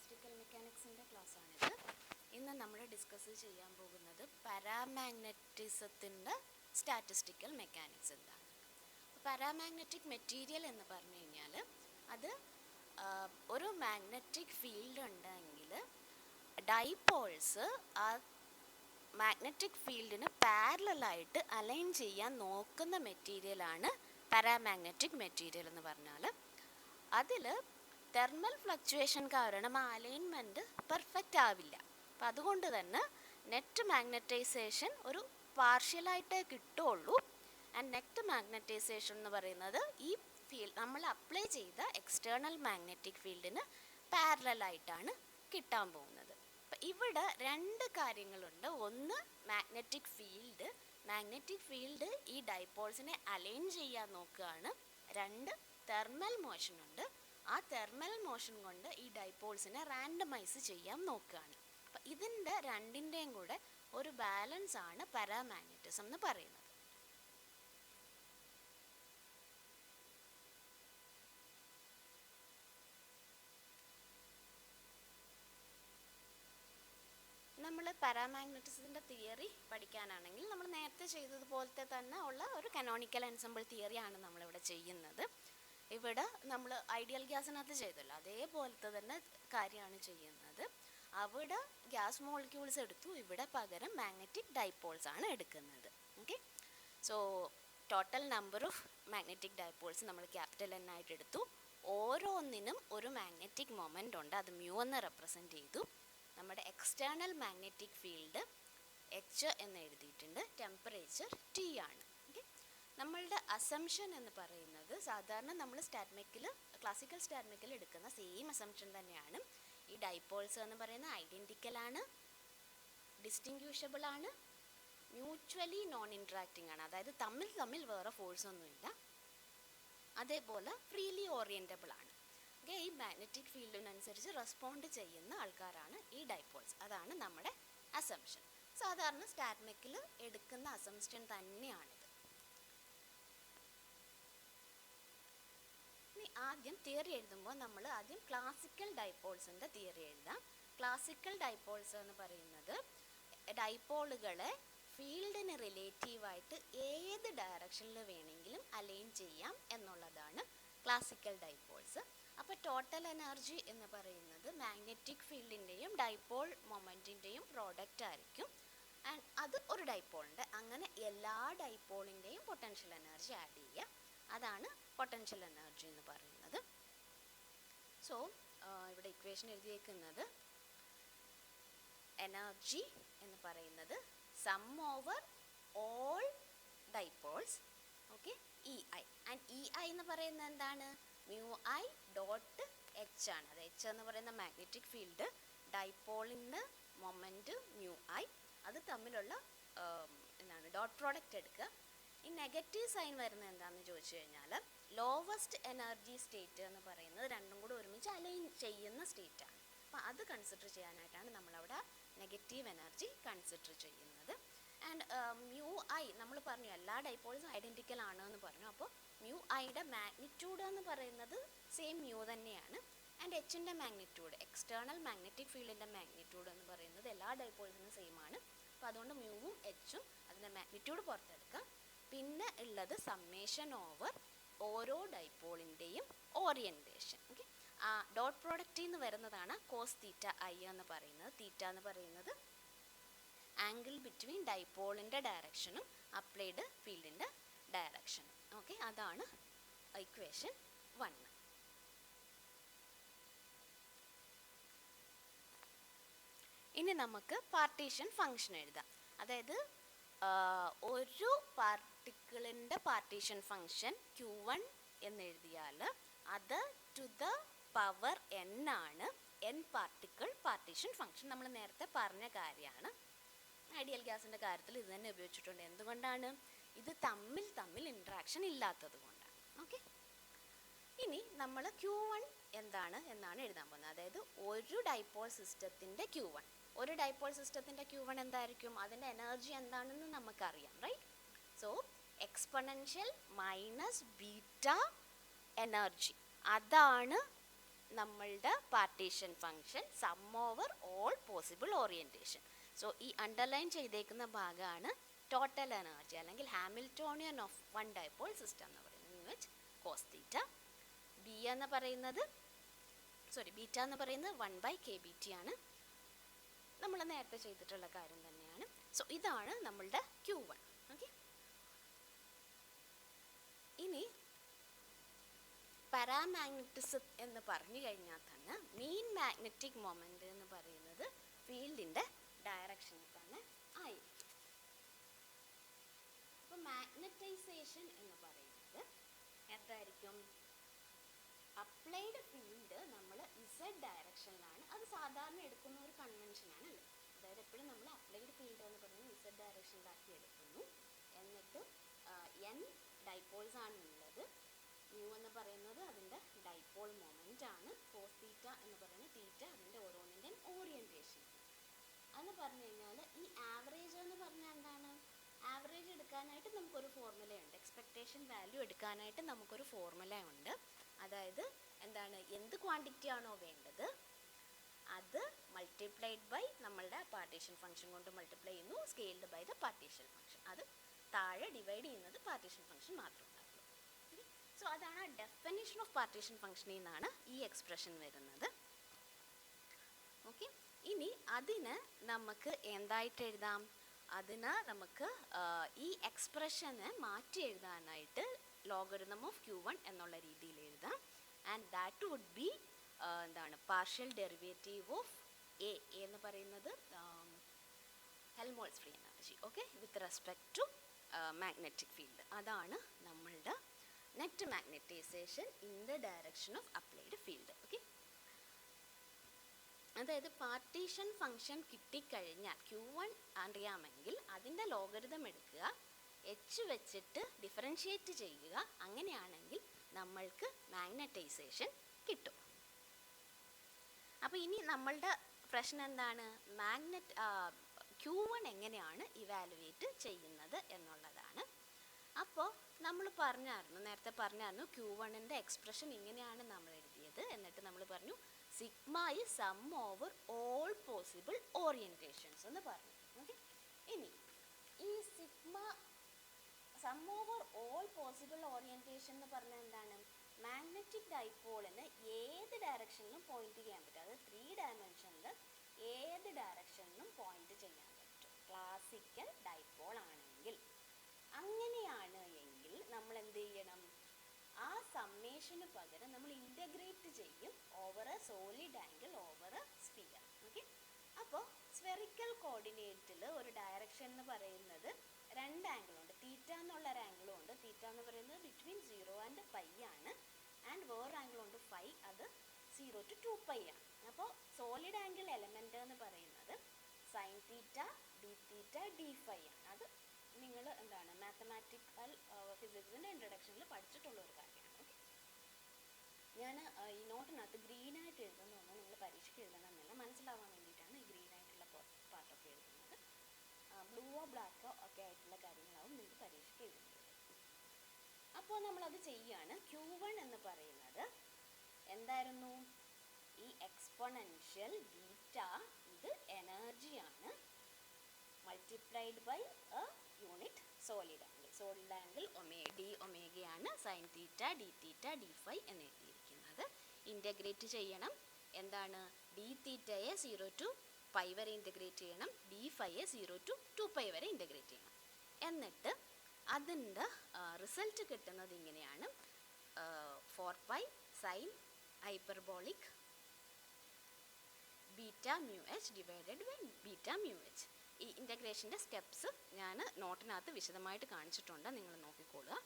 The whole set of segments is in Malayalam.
സ്റ്റാറ്റിസ്റ്റിക്കൽ മെക്കാനിക്സിൻ്റെ ക്ലാസ്സാണിത്. ഇന്ന് നമ്മൾ ഡിസ്കസ് ചെയ്യാൻ പോകുന്നത് പാരാമാഗ്നറ്റിസത്തിൻ്റെ സ്റ്റാറ്റിസ്റ്റിക്കൽ മെക്കാനിക്സ് എന്താണ്. പാരാമാഗ്നറ്റിക് മെറ്റീരിയൽ എന്ന് പറഞ്ഞു കഴിഞ്ഞാൽ അത് ഒരു മാഗ്നറ്റിക് ഫീൽഡ് ഉണ്ടെങ്കിൽ ഡൈപോൾസ് ആ മാഗ്നറ്റിക് ഫീൽഡിന് പാരലലായിട്ട് അലൈൻ ചെയ്യാൻ നോക്കുന്ന മെറ്റീരിയലാണ് പാരാമാഗ്നറ്റിക് മെറ്റീരിയൽ എന്ന് പറഞ്ഞാൽ. അതിൽ തെർമൽ ഫ്ലക്ച്വേഷൻ കാരണം ആ അലൈൻമെൻറ്റ് പെർഫെക്റ്റ് ആവില്ല. അപ്പം അതുകൊണ്ട് തന്നെ നെറ്റ് മാഗ്നറ്റൈസേഷൻ ഒരു പാർഷ്യലായിട്ടേ കിട്ടുള്ളൂ. ആൻഡ് നെറ്റ് മാഗ്നറ്റൈസേഷൻ എന്ന് പറയുന്നത് ഈ ഫീൽഡ് നമ്മൾ അപ്ലൈ ചെയ്ത എക്സ്റ്റേണൽ മാഗ്നറ്റിക് ഫീൽഡിന് പാരലലായിട്ടാണ് കിട്ടാൻ പോകുന്നത്. അപ്പം ഇവിടെ രണ്ട് കാര്യങ്ങളുണ്ട്. ഒന്ന് മാഗ്നറ്റിക് ഫീൽഡ് ഈ ഡൈപോൾസിനെ അലൈൻ ചെയ്യാൻ നോക്കുകയാണ്. രണ്ട് തെർമൽ മോഷൻ ഉണ്ട്. ആ തെർമൽ മോഷൻ കൊണ്ട് ഈ ഡൈപോൾസിനെ റാൻഡമൈസ് ചെയ്യാൻ നോക്കുകയാണ്. അപ്പം ഇതിൻ്റെ രണ്ടിൻ്റെയും കൂടെ ഒരു ബാലൻസ് ആണ് പാരാമാഗ്നറ്റിസം എന്ന് പറയുന്നത്. നമ്മൾ പാരാമാഗ്നറ്റിസത്തിൻ്റെ തിയറി പഠിക്കാനാണെങ്കിൽ നമ്മൾ നേരത്തെ ചെയ്തതുപോലത്തെ തന്നെ ഉള്ള ഒരു കനോണിക്കൽ എൻസെമ്പിൾ തിയറിയാണ് നമ്മളിവിടെ ചെയ്യുന്നത്. ഇവിടെ നമ്മൾ ഐഡിയൽ ഗ്യാസിനകത്ത് ചെയ്തല്ലോ അതേപോലത്തെ തന്നെ കാര്യമാണ് ചെയ്യുന്നത്. അവിടെ ഗ്യാസ് മോളിക്യൂൾസ് എടുത്തു, ഇവിടെ പകരം മാഗ്നറ്റിക് ഡൈപോൾസ് ആണ് എടുക്കുന്നത്. Okay, so total number of magnetic dipoles നമ്മൾ ക്യാപിറ്റൽ N ആയിട്ട് എടുത്തു. ഓരോന്നിനും ഒരു മാഗ്നറ്റിക് മൊമെൻ്റ് ഉണ്ട്, അത് മ്യൂ എന്ന് റെപ്രസെൻ്റ് ചെയ്തു. നമ്മുടെ എക്സ്റ്റേണൽ മാഗ്നറ്റിക് ഫീൽഡ് H എന്ന് എഴുതിയിട്ടുണ്ട്, ടെമ്പറേച്ചർ T ആണ്. ഓക്കെ, നമ്മളുടെ അസംഷൻ എന്ന് പറയുന്നത് സാധാരണ നമ്മൾ ക്ലാസിക്കൽ സ്റ്റാറ്റ്മെക്കിൽ എടുക്കുന്ന സെയിം അസംഷൻ തന്നെയാണ്. ഈ ഡൈപോൾസ് എന്ന് പറയുന്നത് ഐഡൻറ്റിക്കലാണ്, ഡിസ്റ്റിങ്ക്യൂഷബിൾ ആണ്, മ്യൂച്വലി നോൺ ഇൻട്രാക്റ്റിംഗ് ആണ്, അതായത് തമ്മിൽ വേറെ ഫോഴ്സ് ഒന്നുമില്ല, അതേപോലെ ഫ്രീലി ഓറിയൻറ്റബിൾ ആണ്. ഓക്കെ, ഈ മാഗ്നറ്റിക് ഫീൽഡിനനുസരിച്ച് റെസ്പോണ്ട് ചെയ്യുന്ന ആൾക്കാരാണ് ഈ ഡൈപോൾസ്. അതാണ് നമ്മുടെ അസംഷൻ. സാധാരണ സ്റ്റാറ്റ്മെക്കിൽ എടുക്കുന്ന അസംഷൻ തന്നെയാണിത്. ആദ്യം തിയറി എഴുതുമ്പോൾ നമ്മൾ ആദ്യം ക്ലാസിക്കൽ ഡൈപോൾസിൻ്റെ തിയറി എഴുതാം. ക്ലാസിക്കൽ ഡൈപോൾസ് എന്ന് പറയുന്നത് ഡൈപോളുകളെ ഫീൽഡിന് റിലേറ്റീവായിട്ട് ഏത് ഡയറക്ഷനിൽ വേണമെങ്കിലും അലൈൻ ചെയ്യാം എന്നുള്ളതാണ് ക്ലാസിക്കൽ ഡൈപോൾസ്. അപ്പോൾ ടോട്ടൽ എനർജി എന്ന് പറയുന്നത് മാഗ്നറ്റിക് ഫീൽഡിൻ്റെയും ഡൈപോൾ മൊമെൻറ്റിൻ്റെയും പ്രോഡക്റ്റ് ആയിരിക്കും. ആൻഡ് അത് ഒരു ഡൈപോളിൻ്റെ അങ്ങനെ എല്ലാ ഡൈപോളിൻ്റെയും പൊട്ടൻഷ്യൽ എനർജി ആഡ് ചെയ്യുക, അതാണ് പൊട്ടൻഷ്യൽ എനർജി എന്ന് പറയുന്നത്. സോ ഇവിടെ ഇക്വേഷൻ എഴുതിയേക്കുന്നത് എനർജി എന്ന് പറയുന്നത് sum over all dipoles, okay, EI. And EI എന്ന് പറയുന്നത് എന്താണ്? മ്യൂ ഐ ഡോട്ട് H ആണ്. അത് H എന്ന് പറയുന്ന മാഗ്നറ്റിക് ഫീൽഡ്, ഡൈപോളിൻ്റെ മൊമെൻറ്റ് മ്യൂ ഐ, അത് തമ്മിലുള്ള ഡോട്ട് പ്രോഡക്റ്റ് എടുക്കുക. ഈ നെഗറ്റീവ് സൈൻ വരുന്നത് എന്താണെന്ന് ചോദിച്ചു കഴിഞ്ഞാൽ ലോവസ്റ്റ് എനർജി സ്റ്റേറ്റ് എന്ന് പറയുന്നത് രണ്ടും കൂടെ ഒരുമിച്ച് അലൈൻ ചെയ്യുന്ന സ്റ്റേറ്റാണ്. അപ്പോൾ അത് കൺസിഡർ ചെയ്യാനായിട്ടാണ് നമ്മളവിടെ നെഗറ്റീവ് എനർജി കൺസിഡർ ചെയ്യുന്നത്. ആൻഡ് മ്യൂ ഐ നമ്മൾ പറഞ്ഞു എല്ലാ ഡൈപോൾസും ഐഡൻറ്റിക്കൽ ആണ് എന്ന് പറഞ്ഞു. അപ്പോൾ മ്യൂ ഐയുടെ മാഗ്നിറ്റ്യൂഡ് എന്ന് പറയുന്നത് സെയിം മ്യൂ തന്നെയാണ്. ആൻഡ് Hൻ്റെ മാഗ്നിറ്റ്യൂഡ്, എക്സ്റ്റേണൽ മാഗ്നറ്റിക് ഫീൽഡിൻ്റെ മാഗ്നിറ്റ്യൂഡ് എന്ന് പറയുന്നത് എല്ലാ ഡൈപോൾസിനും സെയിം ആണ്. അപ്പോൾ അതുകൊണ്ട് മ്യൂവും Hഉം അതിൻ്റെ മാഗ്നിറ്റ്യൂഡ് പുറത്തെടുക്കാം. പിന്നെ ഉള്ളത് സമ്മേഷൻ ഓവർ ഓരോ ഡൈപോളിൻ്റെയും ഓറിയൻറ്റേഷൻ. ഓക്കെ, ആ ഡോട്ട് പ്രോഡക്റ്റിൽ നിന്ന് വരുന്നതാണ് കോസ് തീറ്റ ഐ എന്ന് പറയുന്നത്. തീറ്റ എന്ന് പറയുന്നത് ആംഗിൾ ബിറ്റ്വീൻ ഡൈപോളിൻ്റെ ഡയറക്ഷനും അപ്ലൈഡ് ഫീൽഡിൻ്റെ ഡയറക്ഷനും. ഓക്കെ, അതാണ് ഇക്വേഷൻ 1. ഇനി നമുക്ക് പാർട്ടീഷൻ ഫംഗ്ഷൻ എഴുതാം. അതായത് ഒരു പാർട്ടിക്കിളിൻ്റെ പാർട്ടീഷൻ ഫംഗ്ഷൻ Q1 എന്ന് എഴുതിയാൽ അത് ടു ദ പവർ N ആണ് N പാർട്ടിക്കിൾ പാർട്ടീഷൻ ഫംഗ്ഷൻ. നമ്മൾ നേരത്തെ പറഞ്ഞ കാര്യമാണ്. ഐഡിയൽ ഗ്യാസിൻ്റെ കാര്യത്തിൽ ഇത് തന്നെ ഉപയോഗിച്ചിട്ടുണ്ട്. എന്തുകൊണ്ടാണ്? ഇത് തമ്മിൽ ഇൻട്രാക്ഷൻ ഇല്ലാത്തത് കൊണ്ടാണ്. ഓക്കെ, ഇനി നമ്മൾ Q1 എന്താണ് എന്നാണ് എഴുതാൻ പോകുന്നത്. അതായത് ഒരു ഡൈപോൾ സിസ്റ്റത്തിൻ്റെ Q1, ഒരു ഡൈപോൾ സിസ്റ്റത്തിൻ്റെ Q1 എന്തായിരിക്കും? അതിൻ്റെ എനർജി എന്താണെന്ന് നമുക്കറിയാം, right? So exponential minus beta energy, അതാണ് നമ്മളുടെ partition function sum over all possible orientation. So ഈ അണ്ടർലൈൻ ചെയ്തേക്കുന്ന ഭാഗമാണ് ടോട്ടൽ എനർജി അല്ലെങ്കിൽ Hamiltonian of one dipole system എന്ന് പറയുന്നത് mu H cos theta. B എന്ന് പറയുന്നത് ബീറ്റ എന്ന് പറയുന്നത് 1/kBt ആണ്. നമ്മൾ നേരത്തെ ചെയ്തിട്ടുള്ള കാര്യം തന്നെയാണ്. സോ ഇതാണ് നമ്മളുടെ Q1. ഓക്കെ, ഇനി പാരാമാഗ്നറ്റിസം എന്ന് പറഞ്ഞു കഴിഞ്ഞാൽ തന്നെ മെയിൻ മാഗ്നറ്റിക് മൊമെന്റ് എന്ന് പറയുന്നത് ഫീൽഡിന്റെ ഡയറക്ഷനിൽ തന്നെ ആയിരിക്കും. അപ്പോൾ മാഗ്നറ്റൈസേഷൻ എന്ന് പറയുന്നത് എന്തായിരിക്കും? അപ്ലൈഡ് ഫീൽഡ് നമ്മൾ ഇസഡ് ഡയറക്ഷനിലാണ്, അത് സാധാരണ എടുക്കുന്ന ഒരു കൺവെൻഷനാണ് അല്ലേ. അതായത് എപ്പോഴും നമ്മൾ അപ്ലൈഡ് ഫീൽഡ് എന്ന് പറയുന്നത് ഇസഡ് ഡയറക്ഷനിലാക്കി എടുക്കുന്നു. എന്നിട്ട് n ഡൈപോൾസ് ആണ് ഉള്ളത്. മ്യൂ എന്ന് പറയുന്നത് അതിൻ്റെ ഡൈപോൾ മൊമെൻ്റ് ആണ്. കോസ് തീറ്റ എന്ന് പറയുന്നത് തീറ്റ അതിൻ്റെ ഓരോന്നിൻ്റെയും ഓറിയൻറ്റേഷൻ എന്ന് പറഞ്ഞു കഴിഞ്ഞാൽ ഈ ആവറേജ് എന്ന് പറഞ്ഞാൽ എന്താണ്? ആവറേജ് എടുക്കാനായിട്ട് നമുക്കൊരു ഫോർമുലയുണ്ട്. എക്സ്പെക്റ്റേഷൻ വാല്യൂ എടുക്കാനായിട്ട് നമുക്കൊരു ഫോർമുല ഉണ്ട്. അതായത് എന്താണ്? എന്ത് ക്വാണ്ടിറ്റി ആണോ വേണ്ടത് അത് മൾട്ടിപ്ലൈഡ് ബൈ നമ്മളുടെ പാർട്ടീഷൻ ഫംഗ്ഷൻ കൊണ്ട് മൾട്ടിപ്ലൈ ചെയ്യുന്നു, scaled by the partition function. അത് താഴെ ഡിവൈഡ് ചെയ്യുന്നത് പാർട്ടീഷൻ ഫംഗ്ഷൻ മാത്രം ഉണ്ടാവുള്ളൂ. സോ അതാണ് ഡെഫിനിഷൻ ഓഫ് പാർട്ടീഷൻ ഫംഗ്ഷനിൽ നിന്നാണ് ഈ എക്സ്പ്രഷൻ വരുന്നത്. ഓക്കെ, ഇനി അതിന് നമുക്ക് എന്തായിട്ട് എഴുതാം? അതിന് നമുക്ക് ഈ എക്സ്പ്രഷനെ മാറ്റി എഴുതാനായിട്ട് ലോഗരിതം ഓഫ് Q1 എന്നുള്ള രീതിയിൽ എഴുതാം. ആൻഡ് ദാറ്റ് വുഡ് ബി എന്താണ്? പാർഷ്യൽ ഡെറിവേറ്റീവ് ഓഫ് എ എന്ന് പറയുന്നത് Helmholtz free energy. Okay, with respect to magnetic field. അതാണ് നമ്മളുടെ net magnetization in the direction of applied field. Okay, അതായത് പാർട്ടീഷൻ ഫംഗ്ഷൻ കിട്ടിക്കഴിഞ്ഞാൽ Q1 അറിയാമെങ്കിൽ അതിൻ്റെ ലോഗരിതം എടുക്കുക, എച്ച് വെച്ചിട്ട് ഡിഫറൻഷിയേറ്റ് ചെയ്യുക. അങ്ങനെയാണെങ്കിൽ നമ്മൾക്ക് മാഗ്നറ്റൈസേഷൻ കിട്ടും. അപ്പോൾ ഇനി നമ്മളുടെ പ്രശ്നം എന്താണ്? Q1 എങ്ങനെയാണ് ഇവാലുവേറ്റ് ചെയ്യുന്നത് എന്നുള്ളതാണ്. അപ്പോൾ നമ്മൾ നേരത്തെ പറഞ്ഞായിരുന്നു Q1ൻ്റെ എക്സ്പ്രഷൻ ഇങ്ങനെയാണ് നമ്മൾ എഴുതിയത്. എന്നിട്ട് നമ്മൾ പറഞ്ഞു sigma is sum over all possible orientations എന്ന് പറഞ്ഞു. ഓക്കെ, ഇനി ഈ sigma sum over all possible orientation എന്ന് പറഞ്ഞാൽ എന്താണ്? മാഗ്നറ്റിക് ഡൈപോളിന് ഏത് ഡയറക്ഷനിലും പോയിന്റ് ചെയ്യാൻ പറ്റും. അത് 3 ഡയമെൻഷനിൽ ഏത് ഡയറക്ഷനിലും പോയിന്റ് ചെയ്യാൻ പറ്റും ക്ലാസിക്കൽ ഡൈപോൾ ആണെങ്കിൽ. അങ്ങനെയാണ് എങ്കിൽ നമ്മൾ എന്ത് ചെയ്യണം? ആ സമ്മേഷന് പകരം നമ്മൾ ഇൻ്റഗ്രേറ്റ് ചെയ്യും over A solid angle over A sphere. Okay, അപ്പോൾ സ്ഫെറിക്കൽ കോർഡിനേറ്റിൽ ഒരു ഡയറക്ഷൻ എന്ന് പറയുന്നത് 2 ആംഗിളുണ്ട്. തീറ്റ എന്നുള്ള ഒരു ആംഗിളും ഉണ്ട്. തീറ്റ എന്ന് പറയുന്നത് ബിറ്റ്വീൻ 0 ആൻഡ് π ആണ്. ആൻഡ് വേറൊരു ആംഗിളുണ്ട് φ, അത് 0 to 2π ആണ്. അപ്പോൾ സോളിഡ് ആംഗിൾ എലമെൻ്റ് എന്ന് പറയുന്നത് sign theta d theta D φ ആണ്. അത് നിങ്ങൾ എന്താണ് മാത്തമാറ്റിക്കൽ ഫിസിക്സിൻ്റെ ഇൻട്രൊഡക്ഷനിൽ പഠിച്ചിട്ടുള്ള ഒരു കാര്യമാണ്. ഓക്കെ, ഞാൻ ഈ നോട്ടിനകത്ത് ഗ്രീനായിട്ട് എഴുതുന്നതൊന്നും നിങ്ങൾ പരീക്ഷയ്ക്ക് എഴുതണമെന്നില്ല, മനസ്സിലാവാൻ വേണ്ടിയിട്ടാണ് ഈ ഗ്രീനായിട്ടുള്ള പാർട്ടൊക്കെ എഴുതുന്നത്. ബ്ലൂവോ ബ്ലാക്കോ ഒക്കെ ആയിട്ടുള്ള കാര്യങ്ങളാവും നിങ്ങൾക്ക് പരീക്ഷയ്ക്ക് എഴുതുന്നത്. അപ്പോൾ നമ്മളത് ചെയ്യുകയാണ്. Q1 എന്ന് പറയുന്നത് എന്തായിരുന്നു? ഈ എക്സ്പോണൻഷ്യൽ ബീറ്റ, ഇത് എനർജിയാണ്, multiplied by a unit solid angle. Solid angle d ഒമേഗയാണ് sine theta d theta d phi എന്ന് എഴുതിയിരിക്കുന്നത്. ഇൻ്റഗ്രേറ്റ് ചെയ്യണം. എന്താണ്? ഡി തീറ്റയെ 0 to π വരെ ഇൻ്റഗ്രേറ്റ് ചെയ്യണം, ഡി ഫൈയെ 0 to 2π വരെ ഇൻ്റഗ്രേറ്റ് ചെയ്യണം. എന്നിട്ട് അതിൻ്റെ റിസൾട്ട് കിട്ടുന്നത് ഇങ്ങനെയാണ്: 4π sine hyperbolic beta mu H divided by beta mu H. ഈ ഇൻ്റഗ്രേഷൻ്റെ സ്റ്റെപ്സ് ഞാൻ നോട്ടിനകത്ത് വിശദമായിട്ട് കാണിച്ചിട്ടുണ്ട്, നിങ്ങൾ നോക്കിക്കോളുക.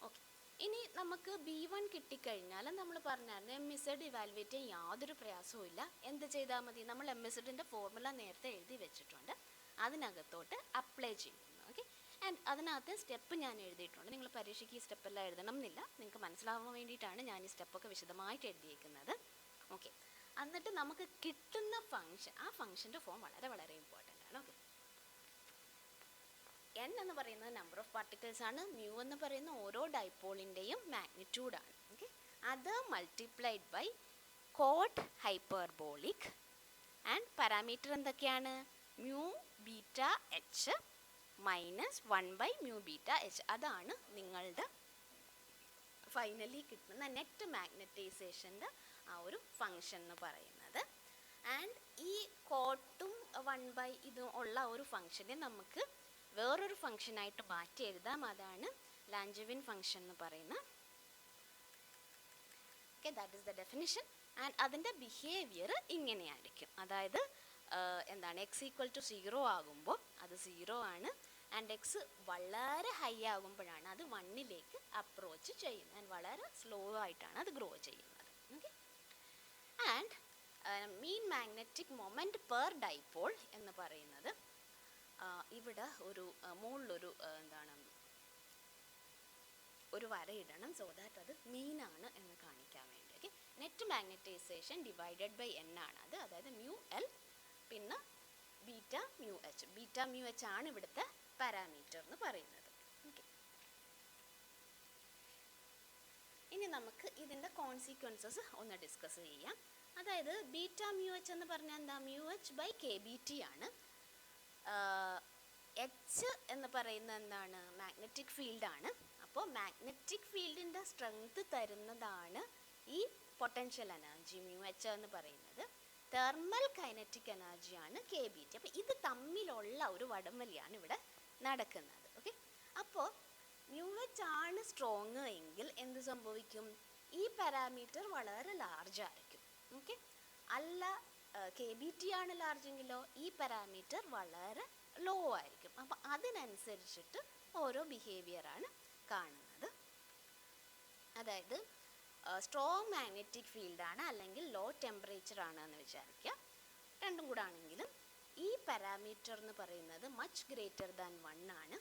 ഓക്കെ, ഇനി നമുക്ക് B1 കിട്ടിക്കഴിഞ്ഞാൽ നമ്മൾ പറഞ്ഞായിരുന്നു MZ ഇവാലുവേറ്റ് ചെയ്യാൻ യാതൊരു പ്രയാസവും ഇല്ല. എന്ത് ചെയ്താൽ മതി? നമ്മൾ MZൻ്റെ ഫോർമുല നേരത്തെ എഴുതി വെച്ചിട്ടുണ്ട്, അതിനകത്തോട്ട് അപ്ലൈ ചെയ്യുന്നു. ഓക്കെ, ആൻഡ് അതിനകത്ത് സ്റ്റെപ്പ് ഞാൻ എഴുതിയിട്ടുണ്ട്. നിങ്ങൾ പരീക്ഷയ്ക്ക് ഈ സ്റ്റെപ്പെല്ലാം എഴുതണം എന്നില്ല, നിങ്ങൾക്ക് മനസ്സിലാവാൻ വേണ്ടിയിട്ടാണ് ഞാൻ ഈ സ്റ്റെപ്പൊക്കെ വിശദമായിട്ട് എഴുതിയേക്കുന്നത്. ഓക്കെ, എന്നിട്ട് നമുക്ക് കിട്ടുന്ന ഫംഗ്ഷൻ, ആ ഫംഗ്ഷൻ്റെ ഫോം വളരെ വളരെ ഇമ്പോർട്ടൻ്റ് ആണ്. ഓക്കെ, n എന്ന് പറയുന്നത് നമ്പർ ഓഫ് പാർട്ടിക്കിൾസ് ആണ്, മ്യൂ എന്ന് പറയുന്ന ഓരോ ഡൈപോളിൻ്റെയും മാഗ്നിറ്റ്യൂഡാണ്. ഓക്കെ, അത് multiplied by coth hyperbolic and parameter എന്തൊക്കെയാണ് mu beta H minus 1/μ beta H. അതാണ് നിങ്ങളുടെ ഫൈനലി കിട്ടുന്ന നെറ്റ് മാഗ്നറ്റൈസേഷൻ്റെ ആ ഒരു ഫങ്ഷൻ എന്ന് പറയുന്നത്. ആൻഡ് ഈ കോട്ടും 1 ഇതും ഉള്ള ഒരു ഫങ്ഷനെ നമുക്ക് വേറൊരു ഫങ്ഷനായിട്ട് മാറ്റി എഴുതാം. അതാണ് ലാൻജവിൻ ഫങ്ഷൻ എന്ന് പറയുന്നത്. Okay, that is the definition. And അതിൻ്റെ ബിഹേവിയർ ഇങ്ങനെയായിരിക്കും. അതായത് എന്താണ് എക്സ് ഈക്വൽ ടു 0 ആകുമ്പോൾ അത് 0 ആണ്. ആൻഡ് എക്സ് വളരെ ഹൈ ആകുമ്പോഴാണ് അത് 1ലേക്ക് അപ്രോച്ച് ചെയ്യുന്നത്. ആൻഡ് വളരെ സ്ലോ ആയിട്ടാണ് അത് ഗ്രോ ചെയ്യുന്നത്. Okay, and mean magnetic moment per dipole എന്ന് പറയുന്നത് ഇവിടെ ഒരു മുകളിലൊരു എന്താണ് ഒരു വരയിടണം, സോ ദാറ്റ് അത് മീനാണ് എന്ന് കാണിക്കാൻ വേണ്ടി. Okay, net magnetization divided by N ആണ് അത്. അതായത് മ്യൂ എൽ പിന്നെ beta mu H. Beta mu H ആണ് ഇവിടുത്തെ പാരാമീറ്റർ എന്ന് പറയുന്നത്. ഓക്കെ, ഇനി നമുക്ക് ഇതിൻ്റെ കോൺസിക്വൻസസ് ഒന്ന് ഡിസ്കസ് ചെയ്യാം. അതായത് ബീറ്റ മ്യൂ എച്ച് എന്ന് പറഞ്ഞാൽ എന്താ, mu H by K B T ആണ്. എച്ച് എന്ന് പറയുന്നത് എന്താണ്, മാഗ്നറ്റിക് ഫീൽഡാണ്. അപ്പോൾ മാഗ്നറ്റിക് ഫീൽഡിൻ്റെ സ്ട്രെങ്ത് തരുന്നതാണ് ഈ പൊട്ടൻഷ്യൽ എനർജി മ്യൂ എച്ച് എന്ന് പറയുന്നത്. തെർമൽ കൈനറ്റിക് എനർജിയാണ് കെ ബി ടി. അപ്പോൾ ഇത് തമ്മിലുള്ള ഒരു വടംവലിയാണ് ഇവിടെ നടക്കുന്നത്. ഓക്കെ, അപ്പോൾ മ്യൂ എച്ച് ആണ് സ്ട്രോങ് എങ്കിൽ എന്ത് സംഭവിക്കും, ഈ പാരാമീറ്റർ വളരെ ലാർജ് ആയിരിക്കും. ഓക്കെ, അല്ല കെ ബി ടി ആണ് ലാർജ് എങ്കിലോ ഈ പാരാമീറ്റർ വളരെ ലോ ആയിരിക്കും. അപ്പോൾ അതിനനുസരിച്ചിട്ട് ഓരോ ബിഹേവിയറാണ് കാണുന്നത്. അതായത് സ്ട്രോങ് മാഗ്നറ്റിക് ഫീൽഡാണ് അല്ലെങ്കിൽ ലോ ടെമ്പറേച്ചർ ആണ് എന്ന് വിചാരിക്കുക. രണ്ടും കൂടെ ആണെങ്കിലും ഈ പാരാമീറ്റർ എന്ന് പറയുന്നത് മച്ച് ഗ്രേറ്റർ ദാൻ 1 ആണ്.